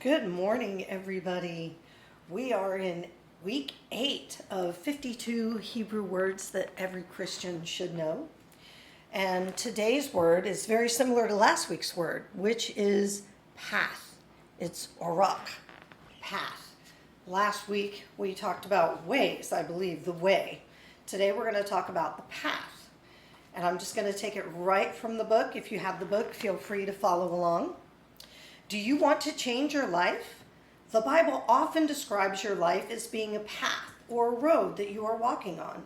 Good morning, everybody. We are in week 8 of 52 Hebrew words that every Christian should know. And today's word is very similar to last week's word, which is path. It's orak, path. Last week we talked about ways, I believe, the way. Today we're going to talk about the path. And I'm just going to take it right from the book. If you have the book, feel free to follow along. Do you want to change your life? The Bible often describes your life as being a path or a road that you are walking on.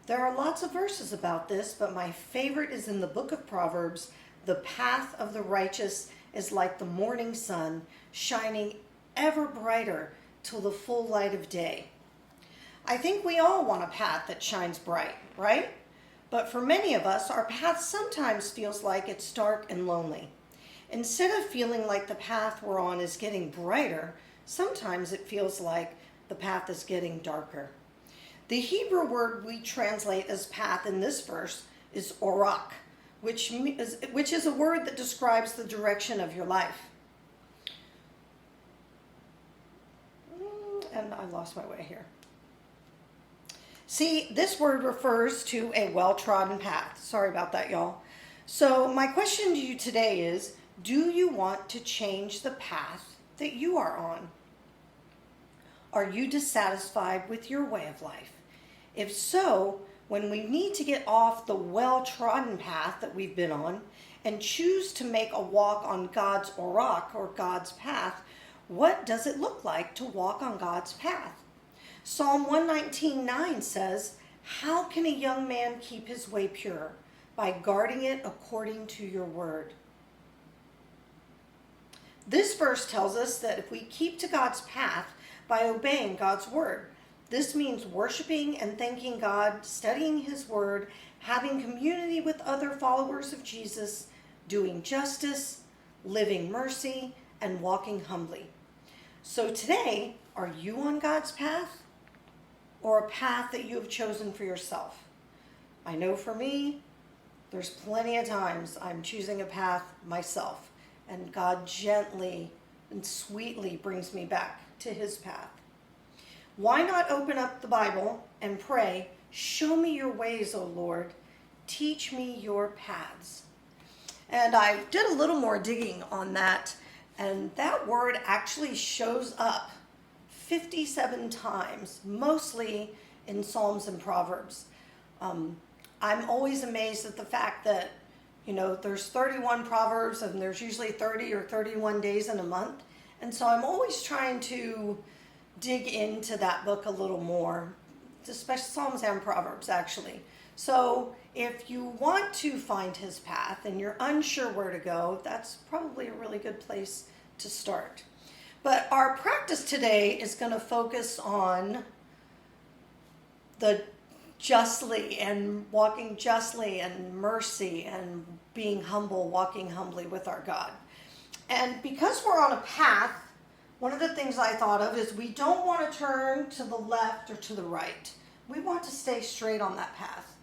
There are lots of verses about this, but my favorite is in the book of Proverbs. The path of the righteous is like the morning sun, shining ever brighter till the full light of day. I think we all want a path that shines bright, right? But for many of us, our path sometimes feels like it's dark and lonely. Instead of feeling like the path we're on is getting brighter, sometimes it feels like the path is getting darker. The Hebrew word we translate as path in this verse is orak, which is a word that describes the direction of your life. And I lost my way here. See, this word refers to a well-trodden path. Sorry about that, y'all. So my question to you today is, do you want to change the path that you are on? Are you dissatisfied with your way of life? If so, when we need to get off the well-trodden path that we've been on and choose to make a walk on God's orak, or God's path, what does it look like to walk on God's path? Psalm 119:9 says, "How can a young man keep his way pure? By guarding it according to your word." This verse tells us that if we keep to God's path by obeying God's word, this means worshiping and thanking God, studying his word, having community with other followers of Jesus, doing justice, living mercy, and walking humbly. So today, are you on God's path or a path that you have chosen for yourself? I know for me, there's plenty of times I'm choosing a path myself, and God gently and sweetly brings me back to his path. Why not open up the Bible and pray, "Show me your ways, O Lord. Teach me your paths." And I did a little more digging on that, and that word actually shows up 57 times, mostly in Psalms and Proverbs. I'm always amazed at the fact that there's 31 Proverbs and there's usually 30 or 31 days in a month. And so I'm always trying to dig into that book a little more, especially Psalms and Proverbs, actually. So if you want to find his path and you're unsure where to go, that's probably a really good place to start. But our practice today is going to focus on the justly and walking justly and mercy and being humble, walking humbly with our God. And because we're on a path, one of the things I thought of is we don't want to turn to the left or to the right. We want to stay straight on that path.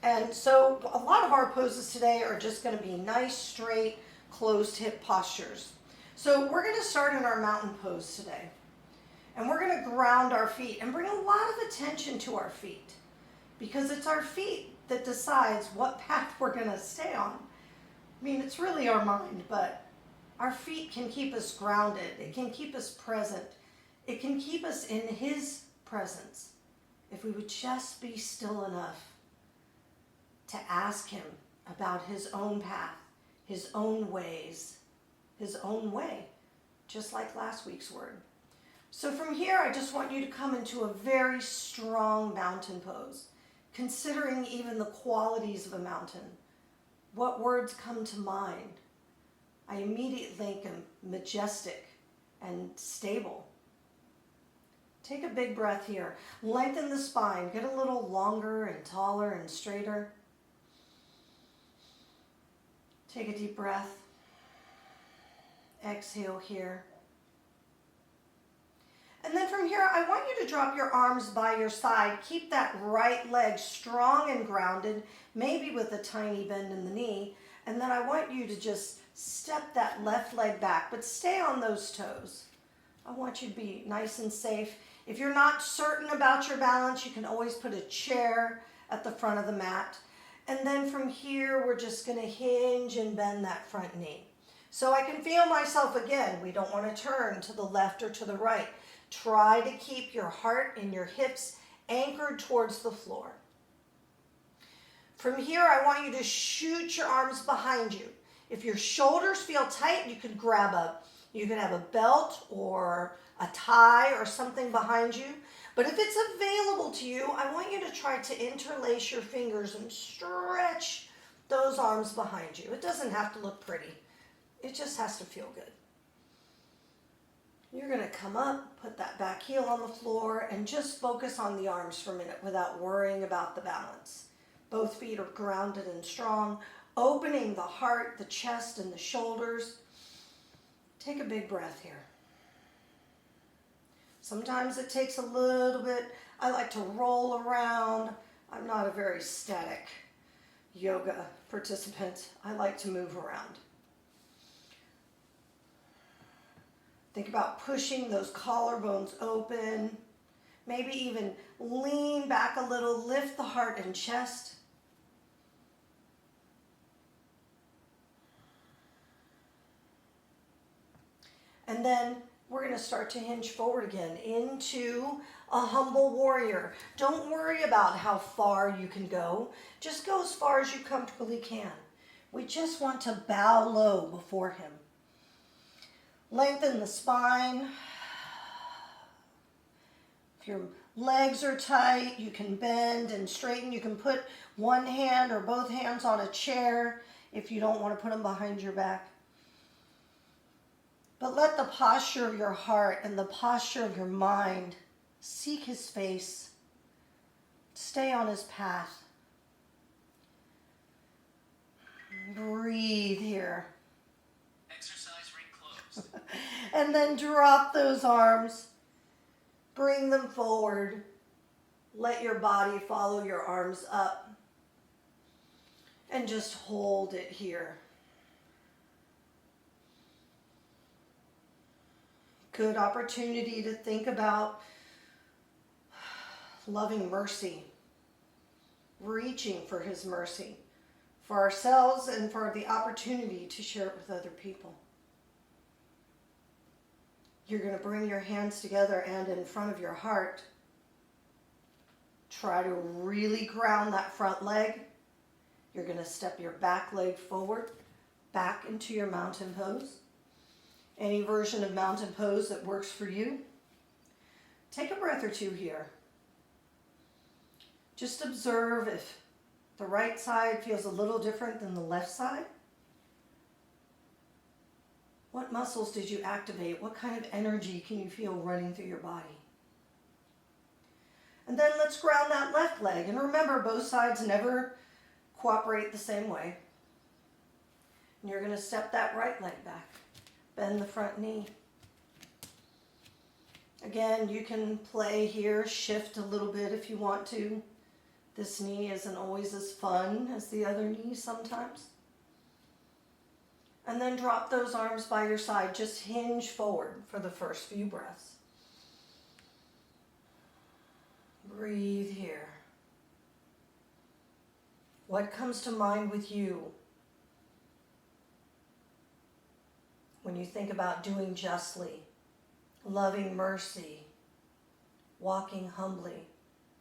And so a lot of our poses today are just going to be nice, straight, closed hip postures. So we're going to start in our mountain pose today. And we're going to ground our feet and bring a lot of attention to our feet, because it's our feet that decides what path we're going to stay on. I mean, it's really our mind, but our feet can keep us grounded. It can keep us present. It can keep us in his presence if we would just be still enough to ask him about his own path, his own ways, his own way, just like last week's word. So from here, I just want you to come into a very strong mountain pose, considering even the qualities of a mountain. What words come to mind? I immediately think of majestic and stable. Take a big breath here. Lengthen the spine. Get a little longer and taller and straighter. Take a deep breath. Exhale here. And then from here, I want you to drop your arms by your side. Keep that right leg strong and grounded, maybe with a tiny bend in the knee. And then I want you to just Step that left leg back, but stay on those toes. I want you to be nice and safe. If you're not certain about your balance, you can always put a chair at the front of the mat. And then from here, we're just going to hinge and bend that front knee. So I can feel myself again. We don't want to turn to the left or to the right. Try to keep your heart and your hips anchored towards the floor. From here, I want you to shoot your arms behind you. If your shoulders feel tight, you could have a belt or a tie or something behind you. But if it's available to you, I want you to try to interlace your fingers and stretch those arms behind you. It doesn't have to look pretty. It just has to feel good. You're going to come up, put that back heel on the floor, and just focus on the arms for a minute without worrying about the balance. Both feet are grounded and strong, opening the heart, the chest, and the shoulders. Take a big breath here. Sometimes it takes a little bit. I like to roll around. I'm not a very static yoga participant. I like to move around. Think about pushing those collarbones open. Maybe even lean back a little, lift the heart and chest. And then we're going to start to hinge forward again into a humble warrior. Don't worry about how far you can go. Just go as far as you comfortably can. We just want to bow low before him. Lengthen the spine. If your legs are tight, you can bend and straighten. You can put one hand or both hands on a chair if you don't want to put them behind your back. But let the posture of your heart and the posture of your mind seek his face. Stay on his path. Breathe here. Exercise ring closed. And then drop those arms. Bring them forward. Let your body follow your arms up. And just hold it here. Good opportunity to think about loving mercy, reaching for his mercy for ourselves and for the opportunity to share it with other people. You're going to bring your hands together and in front of your heart. Try to really ground that front leg. You're going to step your back leg forward, back into your mountain pose. Any version of mountain pose that works for you. Take a breath or two here. Just observe if the right side feels a little different than the left side. What muscles did you activate? What kind of energy can you feel running through your body? And then let's ground that left leg. And remember, both sides never cooperate the same way. And you're going to step that right leg back. Bend the front knee. Again, you can play here, shift a little bit if you want to. This knee isn't always as fun as the other knee sometimes. And then drop those arms by your side. Just hinge forward for the first few breaths. Breathe here. What comes to mind with you when you think about doing justly, loving mercy, walking humbly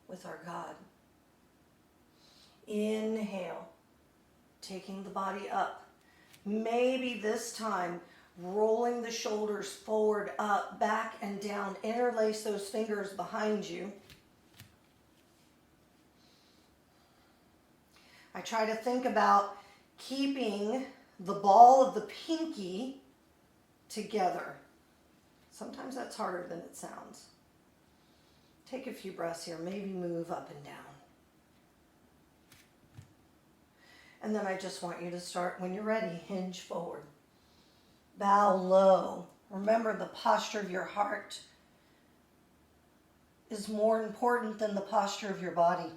with our God? Inhale, taking the body up. Maybe this time, rolling the shoulders forward, up, back, and down. Interlace those fingers behind you. I try to think about keeping the ball of the pinky together. Sometimes that's harder than it sounds. Take a few breaths here. Maybe move up and down. And then I just want you to start, when you're ready, hinge forward. Bow low. Remember, the posture of your heart is more important than the posture of your body.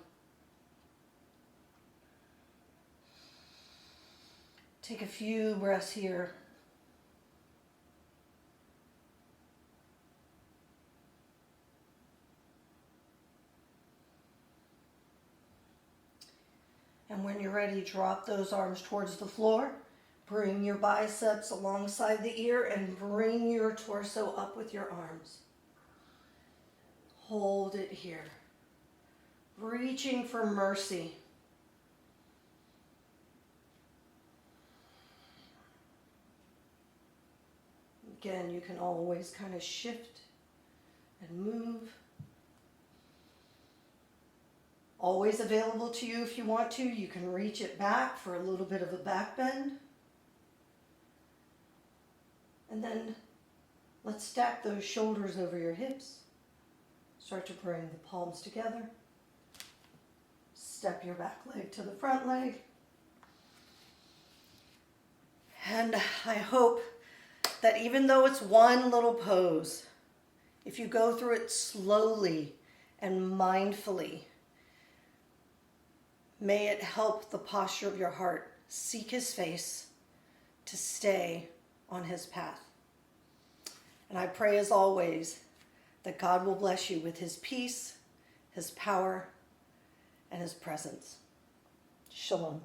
Take a few breaths here. And when you're ready, drop those arms towards the floor. Bring your biceps alongside the ear and bring your torso up with your arms. Hold it here. Reaching for mercy. Again, you can always kind of shift and move. Always available to you if you want to. You can reach it back for a little bit of a back bend. And then let's stack those shoulders over your hips. Start to bring the palms together. Step your back leg to the front leg. And I hope that even though it's one little pose, if you go through it slowly and mindfully, may it help the posture of your heart seek his face to stay on his path. And I pray as always that God will bless you with his peace, his power, and his presence. Shalom.